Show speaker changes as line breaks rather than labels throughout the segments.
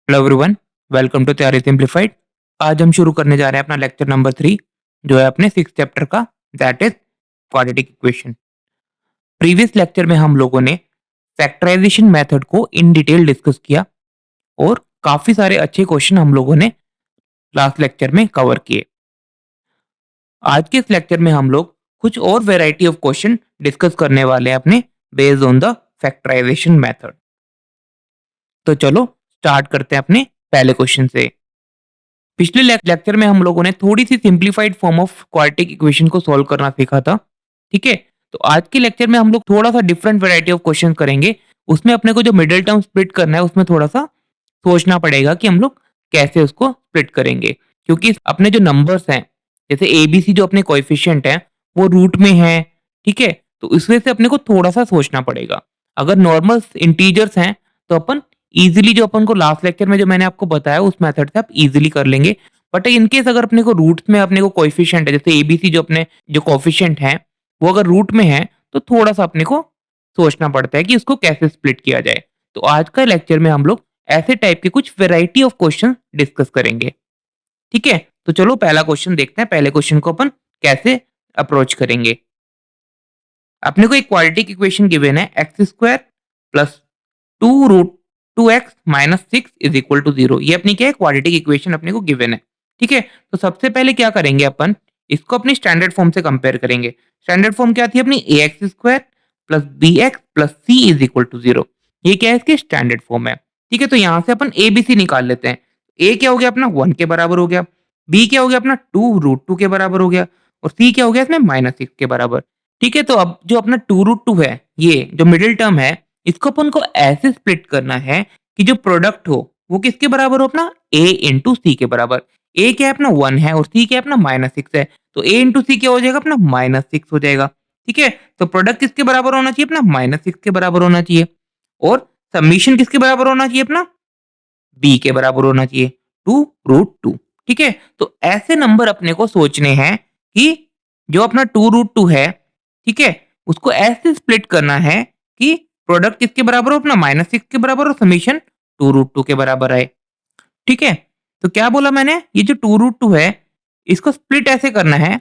Hello everyone, welcome to तैयारी simplified. आज हम शुरू करने जा रहे हैं अपना लेक्चर नंबर 3 जो है अपने 6 चैप्टर का, that is quadratic equation. Previous lecture में हम लोगों ने फैक्टराइजेशन मेथड को इन डिटेल डिस्कस किया और काफी सारे अच्छे क्वेश्चन हम लोगों ने लास्ट लेक्चर में कवर किए। आज के इस लेक्चर में हम लोग कुछ और वैरायटी ऑफ क्वेश्चन डिस्कस करने वाले हैं अपने based on the factorisation method. तो चलो स्टार्ट करते हैं अपने पहले क्वेश्चन से। पिछले लेक्चर में हम लोगों ने थोड़ी सी simplified form of quadratic equation को सॉल्व करना सीखा था। ठीक है, तो आज के लेक्चर में हम लोग थोड़ा सा डिफरेंट वैरायटी ऑफ क्वेश्चन करेंगे। उसमें अपने को जो मिडिल टर्म स्प्लिट करना है उसमें थोड़ा सा सोचना पड़ेगा कि हम लोग कैसे उसको स्प्लिट करेंगे, क्योंकि अपने जो नंबर्स हैं जैसे ए बी सी जो अपने कोएफिशिएंट हैं वो रूट में है। ठीक है, तो इस वजह से अपने को थोड़ा सा सोचना पड़ेगा। अगर नॉर्मल इंटीजर्स हैं तो अपन इजीली, जो अपन को लास्ट लेक्चर में जो मैंने आपको बताया उस मेथड से आप इजीली कर लेंगे। बट इन केस अगर अपने को रूट में अपने को कोएफिशिएंट है, जैसे एबीसी जो अपने जो कोएफिशिएंट है वो अगर रूट में है तो थोड़ा सा अपने को सोचना पड़ता है कि उसको कैसे स्प्लिट किया जाए। तो आज का लेक्चर में हम लोग ऐसे टाइप के कुछ वैरायटी ऑफ क्वेश्चन डिस्कस करेंगे। ठीक है, तो चलो पहला क्वेश्चन देखते हैं। पहले क्वेश्चन को अपन कैसे अप्रोच करेंगे। अपने को एक क्वाड्रेटिक इक्वेशन गिवन है x square plus two root two x minus six is equal to zero. ये अपनी क्या है, क्वाड्रेटिक इक्वेशन अपने को गिवन है। ठीक है, तो सबसे पहले क्या करेंगे अपन, इसको अपनी स्टैंडर्ड फॉर्म से कंपेयर करेंगे। स्टैंडर्ड फॉर्म क्या थी अपनी, a x square plus b x plus c is equal to zero. ये क्या है, इसकी स्टैंडर्ड फॉर्म है। ठीक है, तो यहाँ से अपन ए बी सी निकाल लेते हैं। ए क्या हो गया अपना, वन के बराबर हो गया। बी क्या हो गया अपना, टू रूट टू के बराबर हो गया। और सी क्या हो गया इसमें, माइनस सिक्स के बराबर। ठीक है, तो अब जो अपना टू रूट टू है, ये जो मिडिल टर्म है, इसको अपन को ऐसे स्प्लिट करना है कि जो प्रोडक्ट हो वो किसके बराबर हो, अपना a इंटू सी के बराबर। a क्या है अपना वन है और c क्या है अपना माइनस सिक्स है, तो a इंटू सी क्या हो जाएगा अपना माइनस सिक्स हो जाएगा। ठीक है, तो प्रोडक्ट किसके बराबर होना चाहिए, अपना माइनस सिक्स के बराबर होना चाहिए। और सबमिशन किसके बराबर होना चाहिए, अपना b के बराबर होना चाहिए, टू रूट टू। ठीक है, तो ऐसे नंबर अपने को सोचने हैं कि जो अपना टू रूट टू है, ठीक है, उसको ऐसे स्प्लिट करना है कि प्रोडक्ट किसके बराबर हो, अपना माइनस सिक्स के बराबर और समीशन टू रूट टू के बराबर आए। ठीक है, तो क्या बोला मैंने, ये जो टू रूट टू है इसको स्प्लिट ऐसे करना है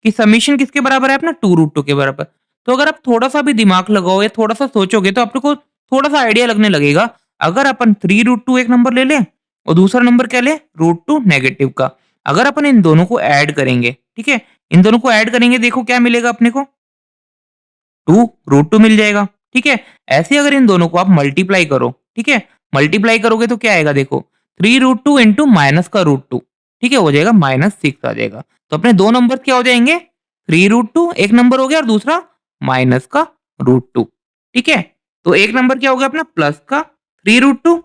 कि समीशन किसके बराबर है, अपना टू रूट टू के बराबर। तो अगर आप थोड़ा सा भी दिमाग लगाओ या थोड़ा सा सोचोगे तो आपको थोड़ा सा आइडिया लगने लगेगा। अगर अपन थ्री रूट टू एक नंबर ले लें और दूसरा नंबर क्या ले, रूट टू नेगेटिव का, अगर अपन इन दोनों को ऐड करेंगे, ठीक है, इन दोनों को ऐड करेंगे, देखो क्या मिलेगा अपने को, टू रूट टू मिल जाएगा। ठीक है, ऐसे अगर इन दोनों को आप मल्टीप्लाई करो, ठीक है, मल्टीप्लाई करोगे तो क्या आएगा, देखो three root two into minus का रूट टू, ठीक है, हो जाएगा माइनस सिक्स आ जाएगा। तो अपने दो नंबर क्या हो जाएंगे, थ्री रूट टू एक नंबर हो गया और दूसरा माइनस का रूट टू। ठीक है, तो एक नंबर क्या हो गया अपना प्लस का थ्री रूट टू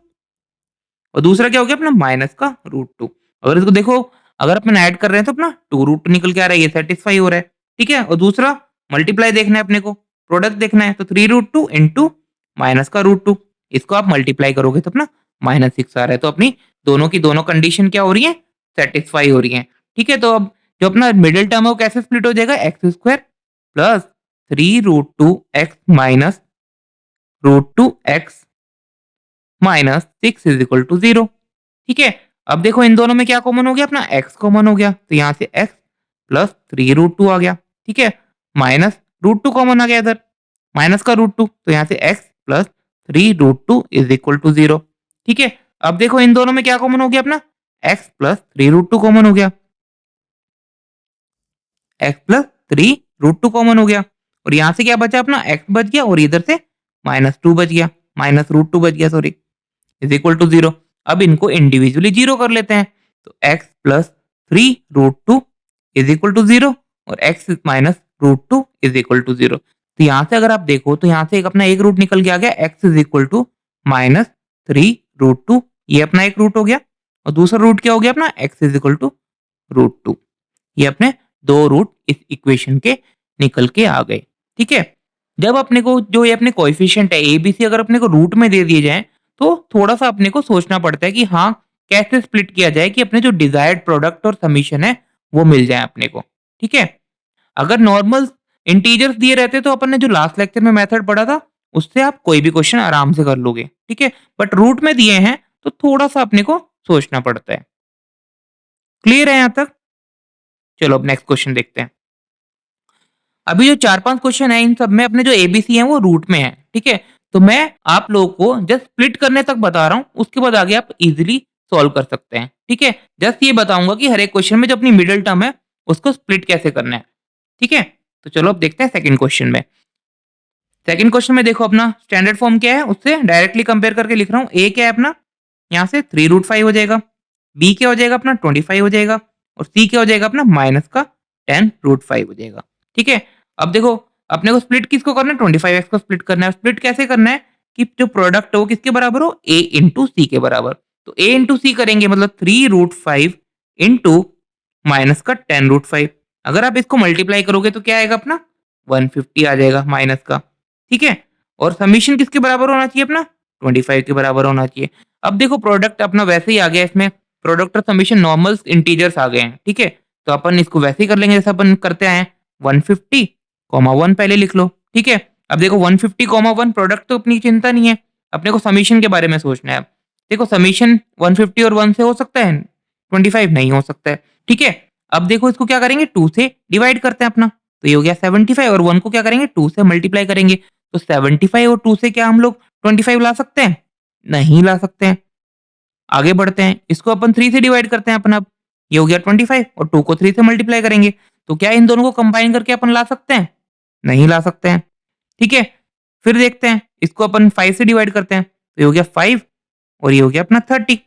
और दूसरा क्या हो गया अपना माइनस का रूट टू। अगर इसको देखो, अगर अपन ऐड कर रहे हैं तो अपना टू रूट टू निकल के आ रहा है, ये सेटिस्फाई हो रहा है। ठीक है, और दूसरा मल्टीप्लाई देखना है अपने को, प्रोडक्ट देखना है, तो three root two into minus का रूट टू, इसको आप मल्टीप्लाई करोगे तो अपना माइनस सिक्स आ रहा है। तो अपनी दोनों की दोनों कंडीशन क्या हो रही है, सेटिस्फाई हो रही है। ठीक है, तो अब जो अपना मिडिल टर्म है वो कैसे स्प्लिट हो जाएगा, x square plus three root two x minus root two x minus six is equal to zero. ठीक है, अब देखो इन दोनों में क्या कॉमन हो गया, अपना x कॉमन हो गया, तो यहाँ से x plus three root two आ गया। ठीक है, माइनस रूट टू कॉमन आ गया इधर, माइनस का रूट टू, तो यहाँ से x plus three root two is equal to zero. ठीक है, अब देखो इन दोनों में क्या कॉमन हो गया, अपना x plus three root two common हो गया, x plus three root two common हो गया, और यहाँ से क्या बचा, अपना x बच गया और इधर से माइनस टू बच गया, माइनस रूट टू बच गया, sorry, is equal to zero. अब इनको इंडिविजुअली जीरो कर लेते हैं, तो x plus three root two is equal to zero और x minus root two is equal to zero. तो यहाँ से अगर आप देखो तो यहाँ से एक अपना एक रूट निकल के आ गया, x is equal to minus three root two, ये अपना एक रूट हो गया, और दूसरा रूट क्या हो गया अपना, x is equal to root two. ये अपने दो रूट इस इक्वेशन के निकल के आ गए। ठीक है, जब अपने को जो ये अपने कोएफिशिएंट है ए बी सी अगर अपने को रूट में दे दिए जाएं तो थोड़ा सा अपने को सोचना पड़ता है कि हाँ कैसे स्प्लिट किया जाए कि अपने जो डिजायर्ड प्रोडक्ट और समीशन है वो मिल जाए अपने को। ठीक है, अगर नॉर्मल इंटीजर्स दिए रहते तो अपन ने जो लास्ट लेक्चर में मेथड पढ़ा था उससे आप कोई भी क्वेश्चन आराम से कर लोगे। ठीक है, बट रूट में दिए हैं तो थोड़ा-सा अपने को सोचना पड़ता है। क्लियर है यहाँ तक? चलो अब नेक्स्ट क्वेश्चन देखते हैं। अभी जो 4-5 क्वेश्चन है इन सब में अपने जो एबीसी हैं वो रूट में हैं, ठीक है? तो मैं आप लोगों को जस्ट स्प्लिट करने तक बता रहा हूँ, उसके बाद आगे आप इज़िली सॉल्व कर सकते हैं, ठीक है? जस्ट ये बताऊँगा कि हर एक क्वेश्चन में जो अपनी मिडल टर्म है, उसको स्प्लिट कैसे करना है, ठीक है? तो चलो अब देखते हैं सेकंड क्वेश्चन में। सेकंड क्वेश्चन में देखो अपना स्टैंडर्ड फॉर्म क्या है, उससे डायरेक्टली कंपेयर करके लिख रहा हूँ। ए क्या है अपना, यहाँ से 3√5 हो जाएगा, बी क्या हो जाएगा अपना 25 हो जाएगा और सी क्या हो जाएगा अपना माइनस का 10√5 हो जाएगा, ठीक है? अब देखो अपने को स्प्लिट किसको करना है, 25x को स्प्लिट करना है। स्प्लिट कैसे करना है कि जो प्रोडक्ट हो किसके बराबर हो, a इंटू सी के बराबर। तो a इंटू सी करेंगे मतलब 3√5 इंटू माइनस का 10√5। अगर आप इसको मल्टीप्लाई करोगे तो क्या आएगा अपना 150 आ जाएगा माइनस का, ठीक है? और समीशन किसके बराबर होना चाहिए अपना 25 के बराबर होना चाहिए। अब देखो प्रोडक्ट अपना वैसे ही आ गया, इसमें प्रोडक्ट और समीशन नॉर्मल इंटीजर्स आ गए हैं, ठीक है? तो अपन इसको वैसे ही कर लेंगे जैसे अपन करते आए हैं। 150 कॉमा 1 पहले लिख लो, ठीक है? अब देखो 150 कॉमा 1 प्रोडक्ट तो अपनी चिंता नहीं है, अपने को समीशन के बारे में सोचना है अब। देखो समीशन 150 और 1 से हो सकता है, 25 नहीं हो सकता है, ठीक है? अब देखो इसको क्या करेंगे 2 से डिवाइड करते हैं अपना, तो ये हो गया 75 और 1 को क्या करेंगे 2 से मल्टीप्लाई करेंगे। तो 75 और 2 से क्या हम लोग 25 ला सकते हैं? नहीं ला सकते हैं। आगे बढ़ते हैं, इसको अपन 3 से डिवाइड करते हैं अपन अब। ये हो गया 25 और 2 को 3 से मल्टीप्लाई करेंगे। तो क्या इन दोनों को कंबाइन करके अपन ला सकते हैं? नहीं ला सकते हैं, ठीक है? फिर देखते हैं, इसको अपन 5 से डिवाइड करते हैं। तो ये हो गया 5 और ये हो गया अपना 30।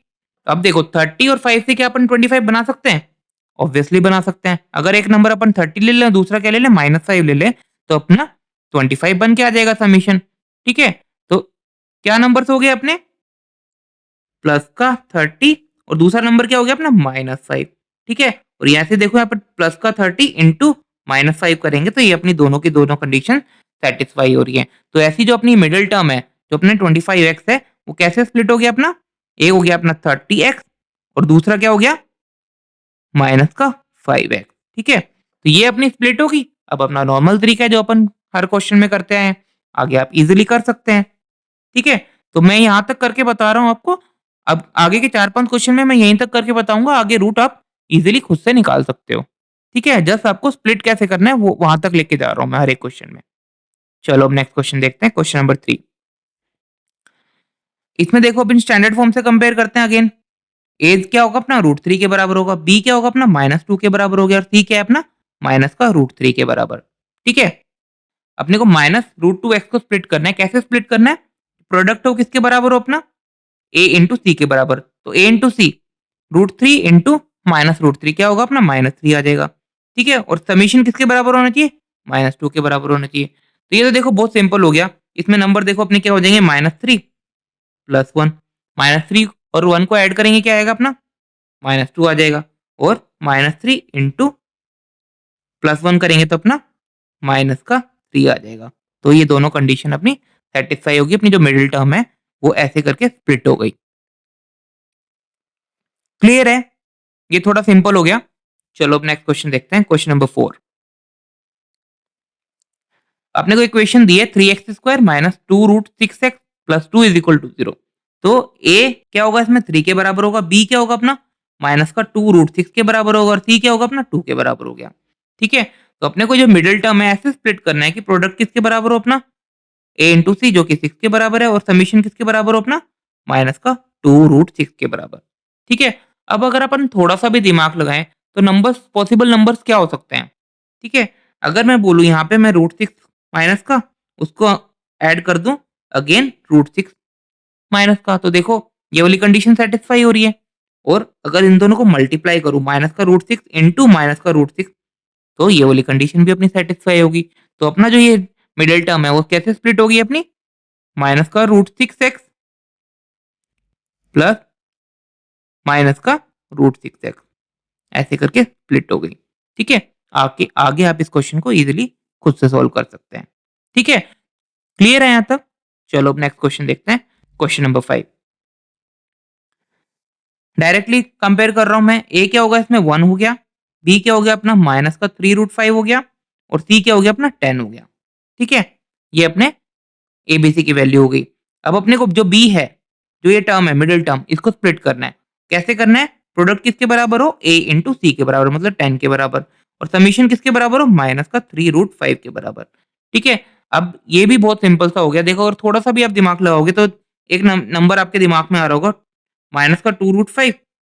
अब देखो 30 और 5 से क्या अपन 25 बना सकते हैं? ऑब्वियसली बना सकते हैं। अगर एक नंबर अपन 30 ले लें, दूसरा क्या ले लें -5 ले लें, तो अपना 25 बन के आ जाएगा समीशन, ठीक है? तो क्या नंबर्स हो गए अपने? प्लस का 30 और दूसरा नंबर क्या हो गया अपना -5, ठीक है? और यहाँ से देखो यहाँ पर प्लस का 30 इंटू -5 करेंगे तो ये अपनी दोनों की दोनों कंडीशन सेटिस्फाई हो रही है। तो ऐसी जो अपनी मिडिल टर्म है, जो अपने 25x है, वो कैसे स्प्लिट हो गया अपना? ए हो गया अपना 30x और दूसरा क्या हो गया? माइनस का 5x, ठीक है? तो ये अपनी स्प्लिट होगी। अब अपना नॉर्मल तरीका है जो अपन हर क्वेश्चन में करते आए हैं, आगे आप इज़िली कर सकते हैं, ठीक है? तो मैं यहाँ तक करके बता रहा हूँ आपको। अब आगे के 4-5 क्वेश्चन में मैं यहीं तक करके बताऊँगा, आगे रूट आप इज़िली खुद से निकाल सकते हो, ठीक है? जस्ट आपको स्प्लिट कैसे करना है वो वहाँ तक लेके जा रहा हूँ मैं हर एक क्वेश्चन में। चलो अब नेक्स्ट क्वेश्चन देखते हैं, क्वेश्चन नंबर 3। इसमें देखो अपन स्टैंडर्ड फॉर्म से कंपेयर करते हैं अगेन। ए क्या होगा अपना √3 के बराबर होगा, बी क्या होगा अपना -2 के बराबर हो गया और सी क्या है अपना माइनस का √3 के बराबर, ठीक है? अपने को -√2x को स्प्लिट करना है। कैसे स्प्लिट करना है? प्रोडक्ट हो किसके बराबर हो अपना a इंटू सी के बराबर। तो a इंटू सी √3 इंटू -√3 क्या होगा अपना -3 आ जाएगा, ठीक है? और समीशन किसके बराबर होना चाहिए? -2 के बराबर होना चाहिए। तो ये तो देखो बहुत सिंपल हो गया। इसमें नंबर देखो अपने क्या हो जाएंगे -3 प्लस 1, -3 और 1 को ऐड करेंगे क्या आएगा अपना -2 आ जाएगा और -3 इंटू प्लस 1 करेंगे तो अपना माइनस का 3 आ जाएगा। तो ये दोनों कंडीशन अपनी सेटिस्फाई होगी, अपनी जो मिडिल टर्म है वो ऐसे करके स्प्लिट हो गई। क्लियर है? ये थोड़ा सिंपल हो गया। चलो अब नेक्स्ट क्वेश्चन देखते हैं, क्वेश्चन नंबर 4। आपने को इक्वेशन दी है 3x² minus 2√6x plus 2 is equal to 0। तो a क्या होगा इसमें 3 के बराबर होगा, b क्या होगा अपना माइनस का 2√6 के बराबर होगा और c क्या होगा अपना 2 के बराबर हो गया, ठीक है? तो अपने को जो मिडिल टर्म है ऐसे स्प्लिट करना है कि प्रोडक्ट किसके बराबर हो अपना a इंटू सी जो कि 6 के बराबर है और समीशन किसके बराबर हो अपना माइनस का 2√6 के बराबर, ठीक है? अब अगर अपन थोड़ा सा भी दिमाग लगाएं तो नंबर्स पॉसिबल नंबर्स क्या हो सकते हैं, ठीक है? अगर मैं बोलूं यहाँ पे मैं √6 माइनस का उसको ऐड कर दूं अगेन √6 माइनस का, तो देखो ये वाली कंडीशन सेटिस्फाई हो रही है। और अगर इन दोनों को मल्टीप्लाई करूं माइनस का √6 इंटू माइनस का √6 तो ये वाली कंडीशन भी अपनी सेटिस्फाई होगी। तो अपना जो ये मिडिल टर्म है वो कैसे स्प्लिट होगी अपनी माइनस का √6x प्लस माइनस का √6x ऐसे करके स्प्लिट हो गई, ठीक है? आगे आगे आप इस क्वेश्चन को इजीली खुद से सॉल्व कर सकते हैं, ठीक है? क्लियर है यहाँ तक? चलो अब नेक्स्ट क्वेश्चन देखते हैं, क्वेश्चन नंबर 5। डायरेक्टली कंपेयर कर रहा हूं मैं, ए क्या होगा इसमें 1 हो गया, बी क्या हो गया अपना माइनस का 3√5 हो गया और सी क्या हो गया अपना 10 हो गया, ठीक है? ये अपने एबीसी की वैल्यू हो गई। अब अपने को जो बी है, जो ये टर्म है मिडिल टर्म, इसको स्प्लिट करना है। कैसे करना है? प्रोडक्ट किसके बराबर हो? a इंटू सी के बराबर, मतलब 10 के बराबर, और समीशन किसके बराबर हो? माइनस का 3√5 के बराबर। ठीक है, अब ये भी बहुत सिंपल सा हो गया। देखो, और थोड़ा सा भी आप दिमाग लगाओगे तो एक नंबर आपके दिमाग में आ रहा होगा, माइनस का 2√5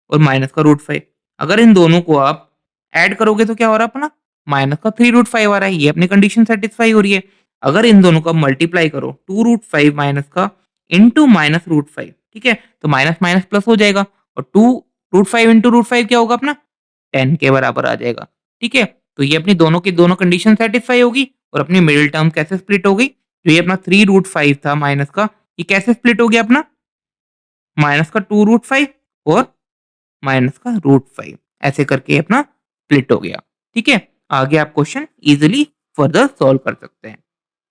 और माइनस का √5। अगर इन दोनों को आप ऐड करोगे तो क्या हो रहा है अपना? माइनस का 3√5 आ रहा है। ये अपनी कंडीशन सेटिस्फाई हो रही है। अगर इन दोनों को मल्टीप्लाई करो, 2√5 माइनस का इंटू माइनस √5, ठीक है, तो माइनस माइनस प्लस हो जाएगा, और 2√5 इंटू √5 क्या होगा अपना? 10 के बराबर आ जाएगा। ठीक है, तो ये अपनी दोनों की दोनों कंडीशन सेटिस्फाई होगी, और अपनी मिडिल टर्म कैसे स्प्लिट हो गई? जो ये अपना 3√5 था माइनस का, ये कैसे स्प्लिट हो गया अपना? माइनस का 2√5 और माइनस का √5, ऐसे करके ये अपना स्प्लिट हो गया। ठीक है, आगे आप क्वेश्चन इजीली फर्दर सॉल्व कर सकते हैं।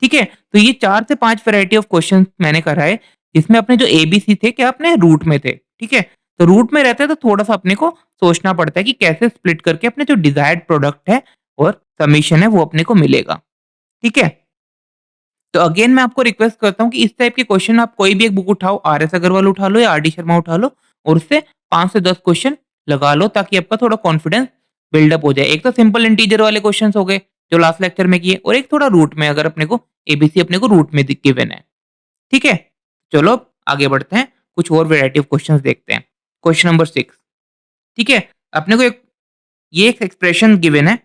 ठीक है, तो ये 4 से 5 वैरायटी ऑफ क्वेश्चन मैंने करा है, जिसमें अपने जो एबीसी थे क्या अपने रूट में थे। ठीक है, तो रूट में रहते हैं तो थोड़ा सा अपने को सोचना पड़ता है कि कैसे स्प्लिट करके अपने जो डिजायर्ड प्रोडक्ट है और समीशन है वो अपने को मिलेगा। ठीक है, तो अगेन मैं आपको रिक्वेस्ट करता हूँ कि इस टाइप के क्वेश्चन आप कोई भी एक बुक उठाओ, आर.एस. अग्रवाल उठा लो या आर.डी. शर्मा उठा लो, और उससे 5 से 10 क्वेश्चन लगा लो, ताकि आपका थोड़ा कॉन्फिडेंस बिल्डअप हो जाए। एक तो सिंपल इंटीजर वाले क्वेश्चंस हो गए जो लास्ट लेक्चर में किए, और एक थोड़ा रूट में, अगर अपने को एबीसी अपने को रूट में गिवन है। ठीक है, चलो अब आगे बढ़ते हैं, कुछ और वैरायटी ऑफ क्वेश्चंस देखते हैं। Question number 6। ठीक है, अपने को ये एक एक्सप्रेशन गिवन है,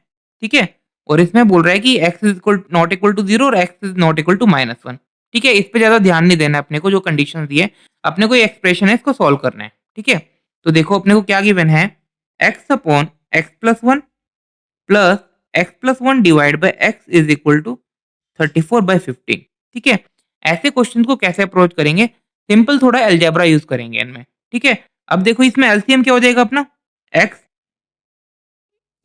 ठीक है, और इसमें बोल रहा है कि x is equal not equal to 0 और x is not equal to -1। ठीक है, इस पे ज्यादा ध्यान नहीं देना है अपने को, जो कंडीशन दी है अपने को ये एक्सप्रेशन है इसको सॉल्व करना है। ठीक है, तो देखो अपने को क्या गिवन है, x upon x plus 1 plus x plus 1 divide by x is equal to 34/15। ठीक है, ऐसे क्वेश्चन को कैसे अप्रोच करेंगे? सिंपल थोड़ा अलजेब्रा यूज करेंगे इनमें। ठीक है, अब देखो इसमें एलसीएम क्या हो जाएगा अपना? x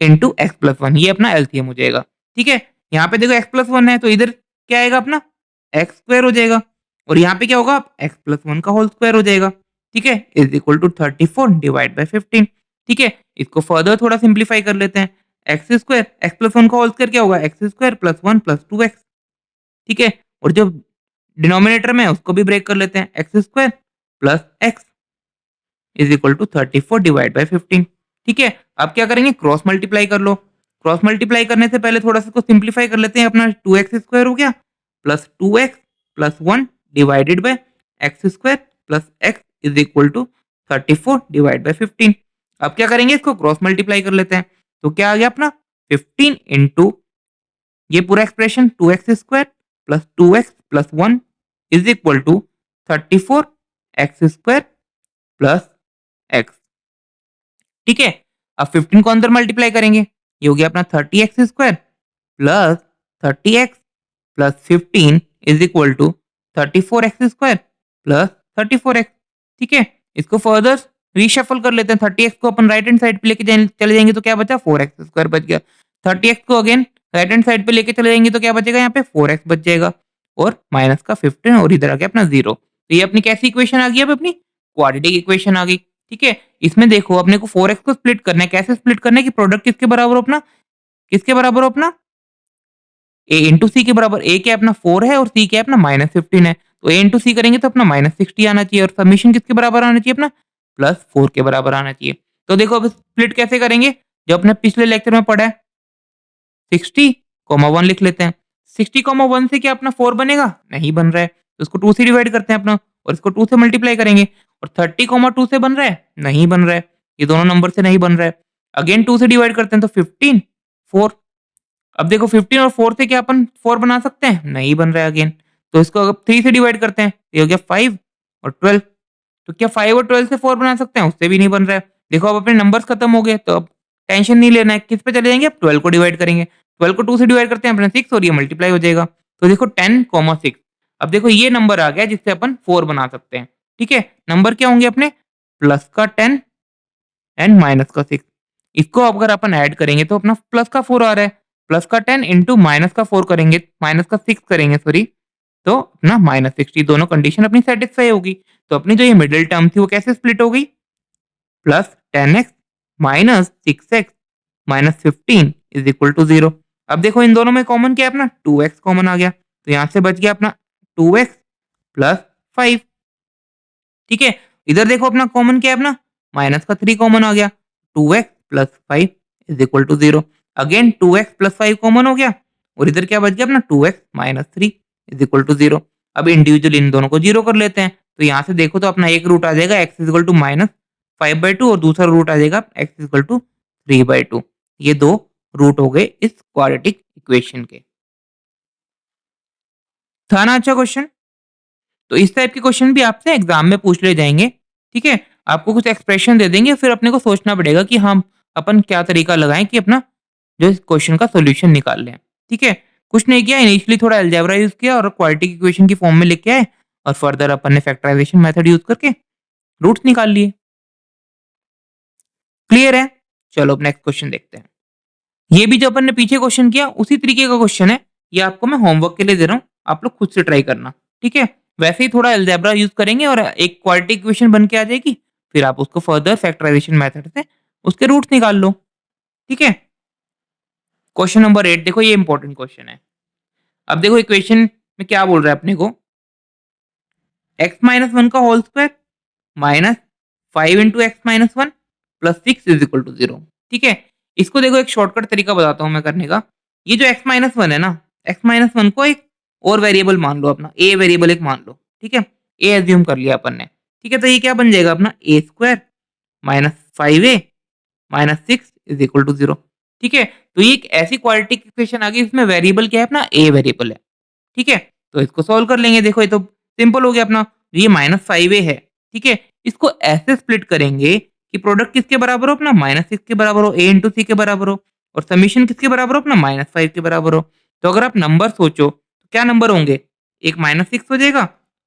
into x plus one, ये अपना एलसीएम हो जाएगा। ठीक है, यहाँ पे देखो एक्स प्लस वन है तो इधर क्या आएगा अपना? एक्स स्क्वायर हो जाएगा, और यहाँ पे क्या होगा? एक्स प्लस वन का होल स्क्वायर हो जाएगा। ठीक है, is equal to 34 divide by 15। ठीक है, इसको फर्दर थोड़ा सिंप्लीफाई कर लेते हैं। X square, x plus one का होल स्क्वायर क्या होगा? X square plus one plus 2x। ठीक है, और जो डिनोमिनेटर में है उसको भी ब्रेक कर लेते हैं, x square plus x is equal to 34 divide by 15। ठीक है, अब क्या करेंगे? क्रॉस मल्टीप्लाई कर लो। क्रॉस मल्टीप्लाई करने से पहले थोड़ा सा इसको सिंप्लीफाई कर लेते हैं। अपना 2x स्क्वायर हो गया plus 2x plus 1 divided by x square plus x is equal to 34 divide by 15। अब क्या करेंगे? इसको क्रॉस मल्टीप्लाई कर लेते हैं, तो क्या आ गया अपना 15 इंटू ये पूरा expression 2x square plus 2x plus 1 is equal to 34 x square plus x. ठीक है, अब 15 को अंदर मल्टीप्लाई करेंगे, ये हो गया अपना 30x square plus 30x plus 15 is equal to 34x square plus 34x। ठीक है, इसको फर्दर रीशफल कर लेते हैं। 30x को अपन राइट हैंड साइड पे लेके चले जाएंगे तो क्या बचा? 4x स्क्वायर बच गया। 30x को अगेन राइट हैंड साइड पे लेके चले जाएंगे तो क्या बचेगा? यहाँ पे 4x बच जाएगा, और माइनस का 15, और इधर आ गया अपना 0। तो ये अपनी कैसी इक्वेशन आ गई? अब अपनी क्वाड्रेटिक इक्वेशन आ गई। ठीक है, इसमें देखो अपने को 4x को स्प्लिट करना है। कैसे स्प्लिट करना है कि प्रोडक्ट किसके बराबर हो अपना? किसके बराबर हो अपना? a इंटू सी के बराबर। a क्या है अपना 4 है, और c क्या है अपना -15 है, तो a इंटू सी करेंगे तो अपना -60 आना चाहिए, और समीशन किसके बराबर आना चाहिए अपना? +4 के बराबर आना चाहिए। तो देखो अब स्प्लिट कैसे करेंगे? जो अपने पिछले लेक्चर में पढ़ा है, 60, 1 लिख लेते हैं। 60, 1 से क्या अपना 4 बनेगा? नहीं बन रहा है, तो इसको 2 से डिवाइड करते हैं अपना, और इसको 2 से मल्टीप्लाई करेंगे। और 30, 2 से बन रहा है? नहीं बन रहा है, ये दोनों नंबर से नहीं बन रहा है। अगेन 2 से डिवाइड करते हैं तो 15, 4। अब देखो 15 और 4 से क्या अपन 4 बना सकते हैं? नहीं बन रहा है अगेन। तो इसको अगर 3 से डिवाइड करते हैं, ये हो गया 5 और 12। तो क्या 5 और 12 से 4 बना सकते हैं? उससे भी नहीं बन रहा है। देखो अब अपने नंबर्स खत्म हो गए, तो अब टेंशन नहीं लेना है। किस पे चले जाएंगे? अब 12 को डिवाइड करेंगे। 12 को 2 से डिवाइड करते हैं अपने 6, और ये मल्टीप्लाई हो जाएगा। तो देखो 10, 6। अब देखो ये नंबर आ गया जिससे अपन 4 बना सकते हैं। ठीक है, नंबर क्या होंगे अपने? प्लस का 10 एंड माइनस का 6। इसको अगर अपन ऐड करेंगे तो अपना प्लस का 4 आ रहा है। प्लस का 10 इंटू माइनस का 4 करेंगे, माइनस का 6 करेंगे सॉरी, तो अपना -60, दोनों कंडीशन अपनी सेटिस्फाई होगी। तो अपनी जो ये मिडिल टर्म थी वो कैसे स्प्लिट हो गई? +10x minus 6x minus 15 is equal to 0। अब देखो इन दोनों में कॉमन क्या है अपना? 2x कॉमन आ गया, तो यहाँ से बच गया अपना 2x प्लस 5। ठीक है? इधर देखो अपना कॉमन क्या है अपना? माइनस का 3 कॉमन आ गया। 2x plus 5 is equal to 0। Again 2x plus 5 common हो गया और इधर क्या बच गया अपना 2x minus 3 is equal to 0। अब इंडिविजुअल इन दोनों को 0 कर लेते हैं। तो यहाँ से देखो तो अपना एक रूट आ जाएगा x is equal to minus 5/2 और दूसरा रूट आ जाएगा x इज़ इक्वल टू 3/2। ये 2 रूट हो गए इस क्वाड्रेटिक इक्वेशन के। था ना अच्छा क्वेश्चन? तो इस टाइप के क्वेश्चन भी आपसे एग्जाम में पूछ ले जाएँगे, ठीक है? आपको कुछ एक्सप्रेशन दे देंगे फिर अपने को सोचना पड़ेगा कि हम अपन क्या तरीका लगाएँ कि अपना जो इस क्वेश्चन का सॉल्यूशन निकाल लें, ठीक है? कुछ नहीं किया इनिशियली थोड़ा अलजेब्रा यूज़ किया और क्वाड्रेटिक इक्वेशन की फॉर्म में लेके आए और फर्दर अपन ने फैक्टराइजेशन मेथड यूज़ करके रूट्स निकाल लिए। क्लियर है? चलो अब नेक्स्ट क्वेश्चन देखते हैं। ये भी जो अपन ने पीछे क्वेश्चन किया उसी तरीके का क्वेश्चन है। ये आपको मैं होमवर्क के लिए दे रहा हूँ, आप लोग खुद से ट्राई करना, ठीक है? वैसे ही थोड़ा अलजेब्रा यूज़ करेंगे और एक क्वाड्रेटिक इक्वेशन बन के आ जाएगी, फिर आप उसको फर्दर फैक्टराइजेशन मेथड से उसके रूट्स निकाल लो, ठीक है? क्वेश्चन नंबर 8 देखो ये इंपॉर्टेंट क्वेश्चन है। अब देखो इक्वेशन में क्या बोल रहा है अपने को x माइनस 1 का whole square minus 5 into x minus 1 plus 6 is equal to 0, ठीक है? इसको देखो एक शॉर्टकट तरीका बताता हूँ मैं करने का। ये जो x माइनस 1 है ना, x माइनस 1 को एक और वेरिएबल मान लो अपना, a वेरिएबल एक मान लो, ठीक है? a एज्यूम कर लिया अपन ने, ठीक है? तो ये क्या बन जाएगा अपना a square minus 5a minus 6 is equal to 0, ठीक है? तो ये एक ऐसी क्वाड्रेटिक इक्वेशन आ गई इसमें वेरिएबल क्या है अपना a वेरिएबल है, ठीक है? तो इसको सॉल्व कर लेंगे। देखो ये तो सिंपल हो गया अपना, ये माइनस 5a है, ठीक है? इसको ऐसे स्प्लिट करेंगे कि प्रोडक्ट किसके बराबर हो अपना माइनस 6 के बराबर हो, a इंटू सी के बराबर हो और समीशन किसके बराबर हो अपना माइनस 5 के बराबर हो। तो अगर आप नंबर सोचो तो क्या नंबर होंगे? एक माइनस 6 हो जाएगा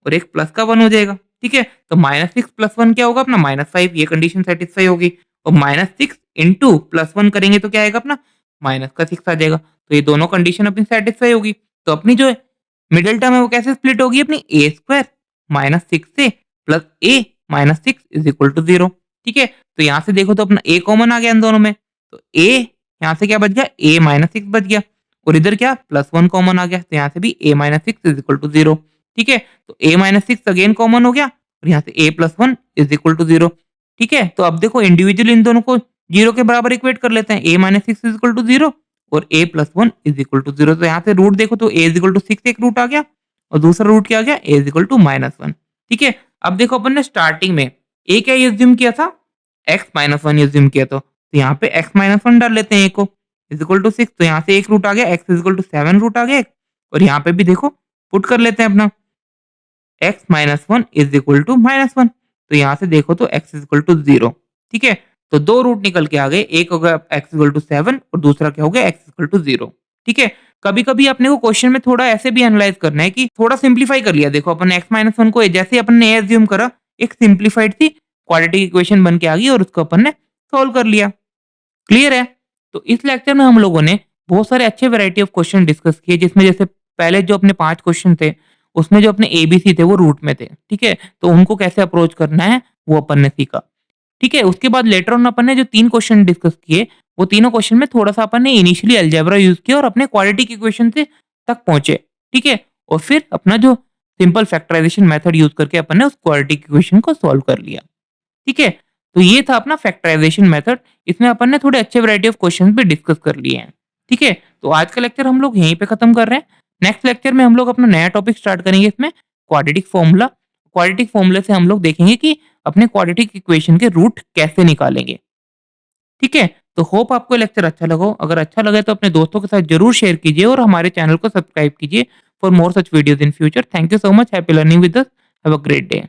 और एक प्लस का 1 हो जाएगा, ठीक है? तो माइनस 6 प्लस 1 क्या होगा अपना माइनस 5, ये कंडीशन सेटिस्फाई होगी और माइनस 6 इंटू प्लस 1 करेंगे तो क्या आएगा अपना माइनस का 6 आ जाएगा। तो ये दोनों कंडीशन अपनी सेटिस्फाई होगी। तो अपनी जो मिडिल टर्म है वो कैसे स्प्लिट होगी अपनी ए स्क्वायर माइनस 6 से plus a minus 6 is equal to 0, ठीक है? तो यहाँ से देखो तो अपना ए कॉमन आ गया इन दोनों में, तो ए यहाँ से क्या बच गया ए माइनस 6 बच गया और इधर क्या प्लस 1 कॉमन आ गया, तो यहाँ से भी ए माइनस 6 इज इक्वल टू 0, ठीक है? तो ए माइनस 6 अगेन कॉमन हो गया और यहाँ से ए प्लस 1 इज इक्वल टू 0, ठीक है? तो अब देखो इंडिविजुअली इन दोनों को 0 के बराबर इक्वेट कर लेते हैं, a minus 6 is equal to 0 और a plus 1 is equal to 0। तो यहाँ से रूट देखो तो a इज इक्वल टू 6 एक रूट आ गया और दूसरा रूट क्या आ गया a is equal to minus 1, ठीक है? अब देखो अपन ने स्टार्टिंग में a क्या एज्यूम किया था x माइनस 1 एज्यूम किया था, तो यहाँ पे x माइनस 1 डाल लेते हैं a को इज इक्वल टू 6, तो यहाँ से एक रूट आ गया x is equal to 7 root आ गया एक और यहाँ पे भी देखो पुट कर लेते हैं अपना x minus 1 is equal to minus 1, तो यहाँ से देखो तो x इज इक्वल टू 0, ठीक है? तो दो रूट निकल के आ गए, एक हो गया x इक्वल टू 7 और दूसरा क्या हो गया x इक्वल टू 0, ठीक है? कभी-कभी अपने को क्वेश्चन में थोड़ा ऐसे भी एनालाइज करना है कि थोड़ा सिंपलीफाई कर लिया। देखो अपन x माइनस 1 को जैसे ही अपन ने एज्यूम करा, एक सिंपलीफाइड सी क्वाड्रेटिक इक्वेशन बन के आ गई और उसको अपन ने सॉल्व कर लिया। क्लियर है? तो इस लेक्चर में हम लोगों ने बहुत सारे अच्छे वैरायटी ऑफ क्वेश्चन डिस्कस किए जिसमें जैसे पहले जो अपने 5 क्वेश्चन थे, उसमें जो अपने एबीसी थे वो रूट में थे, ठीक है? तो उनको कैसे अप्रोच करना है वो अपन ने सीखा, ठीक है? उसके बाद लेटर ऑन अपन ने जो 3 क्वेश्चन डिस्कस किए, वो तीनों क्वेश्चन में थोड़ा-सा अपन ने इनिशियली अलजेब्रा यूज़ किया और अपने क्वाड्रेटिक इक्वेशन से तक पहुँचे, ठीक है? और फिर अपना जो सिंपल फैक्टराइजेशन मेथड यूज़ करके अपन ने उस क्वाड्रेटिक इक्वेशन को सॉल्व कर लिया, ठीक है? तो ये था अपना फैक्टराइजेशन मेथड। इसमें अपन ने थोड़े अच्छे वैरायटी ऑफ क्वेश्चंस भी डिस्कस कर लिए हैं, ठीक है? तो आज का लेक्चर हम लोग यहीं पे खत्म कर रहे हैं। नेक्स्ट लेक्चर में हम लोग अपना नया टॉपिक स्टार्ट करेंगे इसमें क्वाड्रेटिक फॉर्मूला। क्वाड्रेटिक फॉर्मूले से हम लोग देखेंगे कि अपने क्वाड्रेटिक इक्वेशन के रूट कैसे निकालेंगे, ठीक है? तो होप आपको लेक्चर अच्छा लगा हो। अगर अच्छा लगे तो अपने दोस्तों के साथ जरूर शेयर कीजिए और हमारे चैनल को सब्सक्राइब कीजिए for more such videos in future. Thank you so much. Happy learning with us. Have a great day.